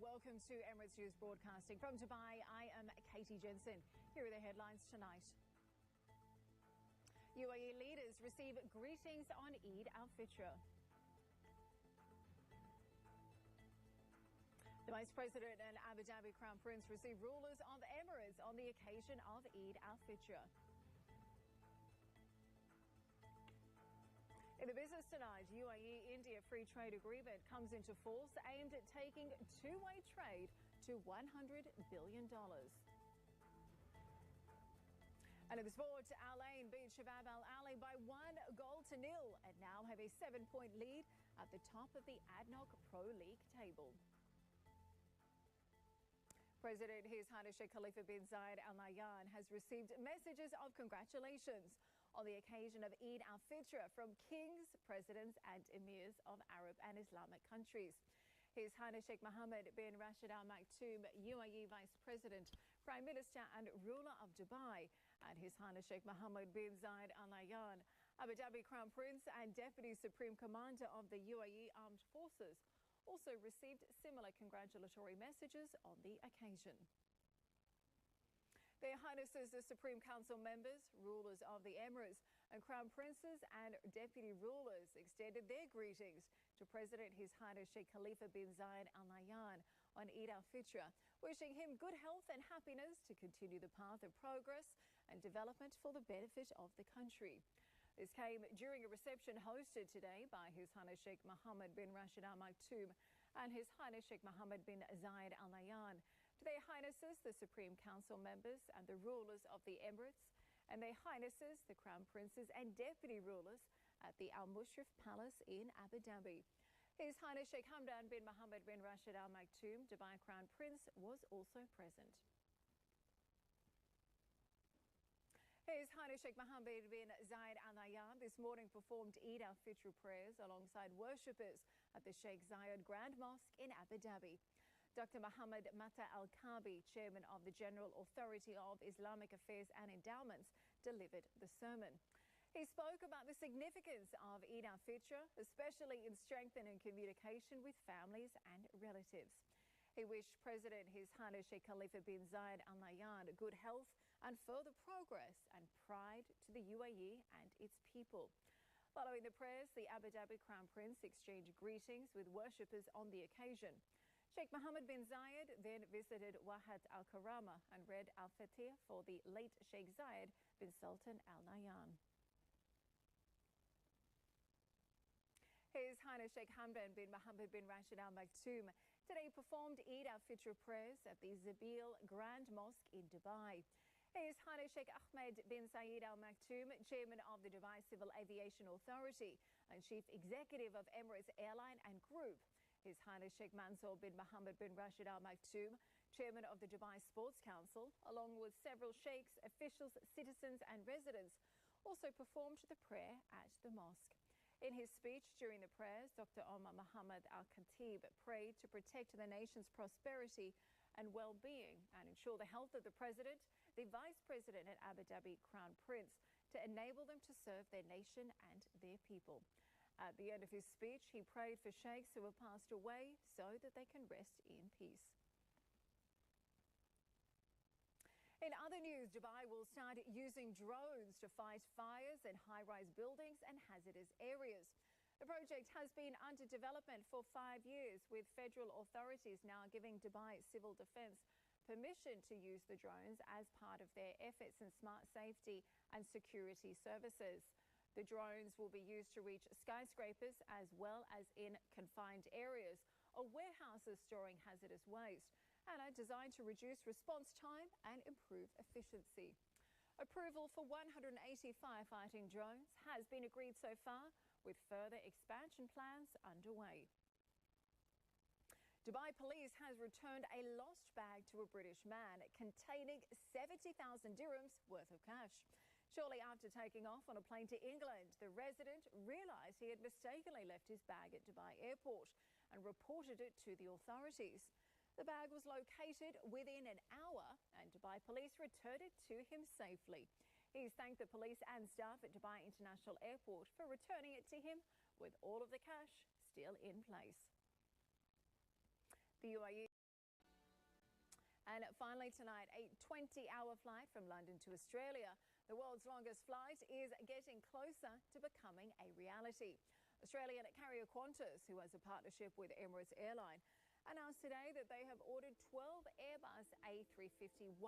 welcome to Emirates News Broadcasting. From Dubai, I am Katie Jensen. Here are the headlines tonight. UAE leaders receive greetings on Eid al-Fitr. The Vice President and Abu Dhabi Crown Prince receive rulers of the Emirates on the occasion of Eid al-Fitr. In the business tonight, UAE-India Free Trade Agreement comes into force, aimed at taking two-way trade to $100 billion. And in the sport, Al Ain beat Shabab Al-Aulaqi by 1-0 and now have a 7-point lead at the top of the ADNOC Pro League table. President His Highness Sheikh Khalifa bin Zayed Al Nahyan has received messages of congratulations on the occasion of Eid al-Fitr from kings, presidents and emirs of Arab and Islamic countries. His Highness Sheikh Mohammed bin Rashid Al Maktoum, UAE Vice President, Prime Minister and ruler of Dubai, and His Highness Sheikh Mohammed bin Zayed Al Nahyan, Abu Dhabi Crown Prince and Deputy Supreme Commander of the UAE Armed Forces, also received similar congratulatory messages on the occasion. Their Highnesses, the Supreme Council members, rulers of the Emirates, and Crown Princes and Deputy Rulers extended their greetings to President His Highness Sheikh Khalifa bin Zayed Al Nahyan on Eid al-Fitr, wishing him good health and happiness to continue the path of progress and development for the benefit of the country. This came during a reception hosted today by His Highness Sheikh Mohammed bin Rashid Al Maktoum and His Highness Sheikh Mohammed bin Zayed Al Nahyan, to their Highnesses, the Supreme Council members and the rulers of the Emirates, and their Highnesses, the Crown Princes and Deputy Rulers at the Al Mushrif Palace in Abu Dhabi. His Highness Sheikh Hamdan bin Mohammed bin Rashid Al Maktoum, Dubai Crown Prince, was also present. His Highness Sheikh Mohammed bin Zayed Al Nahyan this morning performed Eid al-Fitr prayers alongside worshippers at the Sheikh Zayed Grand Mosque in Abu Dhabi. Dr. Muhammad Mata Al-Kabi, Chairman of the General Authority of Islamic Affairs and Endowments, delivered the sermon. He spoke about the significance of Eid al-Fitr, especially in strengthening communication with families and relatives. He wished President His Highness Sheikh Khalifa bin Zayed Al Nahyan good health and further progress and pride to the UAE and its people. Following the prayers, the Abu Dhabi Crown Prince exchanged greetings with worshippers on the occasion. Sheikh Mohammed bin Zayed then visited Wahat Al Karama and read Al-Fatih for the late Sheikh Zayed bin Sultan Al Nahyan. His Highness Sheikh Hamdan bin Mohammed bin Rashid Al Maktoum today performed Eid al-Fitr prayers at the Zabil Grand Mosque in Dubai. His Highness Sheikh Ahmed bin Saeed Al Maktoum, Chairman of the Dubai Civil Aviation Authority and Chief Executive of Emirates Airline and Group. His Highness Sheikh Mansour bin Mohammed bin Rashid Al Maktoum, Chairman of the Dubai Sports Council, along with several sheikhs, officials, citizens and residents, also performed the prayer at the mosque. In his speech during the prayers, Dr. Omar Mohammed Al-Khatib prayed to protect the nation's prosperity and well-being and ensure the health of the President, the Vice President and Abu Dhabi Crown Prince to enable them to serve their nation and their people. At the end of his speech, he prayed for sheikhs who have passed away so that they can rest in peace. In other news, Dubai will start using drones to fight fires in high-rise buildings and hazardous areas. The project has been under development for 5 years, with federal authorities now giving Dubai Civil Defence permission to use the drones as part of their efforts in smart safety and security services. The drones will be used to reach skyscrapers as well as in confined areas or warehouses storing hazardous waste, and are designed to reduce response time and improve efficiency. Approval for 180 firefighting drones has been agreed so far, with further expansion plans underway. Dubai Police has returned a lost bag to a British man containing 70,000 dirhams worth of cash. Shortly after taking off on a plane to England, the resident realised he had mistakenly left his bag at Dubai Airport and reported it to the authorities. The bag was located within an hour and Dubai Police returned it to him safely. He's thanked the police and staff at Dubai International Airport for returning it to him with all of the cash still in place. The UAE And finally tonight, a 20-hour flight from London to Australia. The world's longest flight is getting closer to becoming a reality. Australian carrier Qantas, who has a partnership with Emirates airline, announced today that they have ordered 12 Airbus A350-1000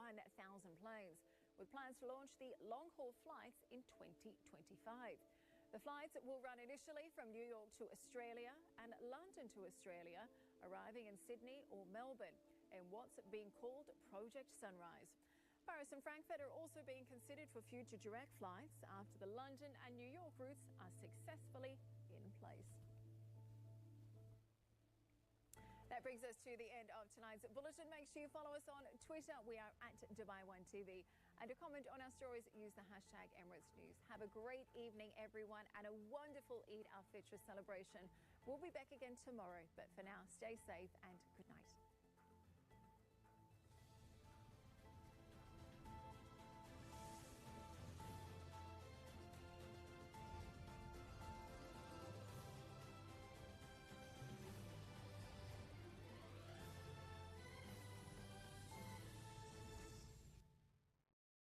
planes, with plans to launch the long-haul flights in 2025. The flights will run initially from New York to Australia and London to Australia, arriving in Sydney or Melbourne in what's being called Project Sunrise. Paris and Frankfurt are also being considered for future direct flights after the London and New York routes are successfully in place. That brings us to the end of tonight's bulletin. Make sure you follow us on Twitter. We are at Dubai1TV. And to comment on our stories, use the hashtag Emirates News. Have a great evening, everyone, and a wonderful Eid al-Fitr celebration. We'll be back again tomorrow. But for now, stay safe and good night.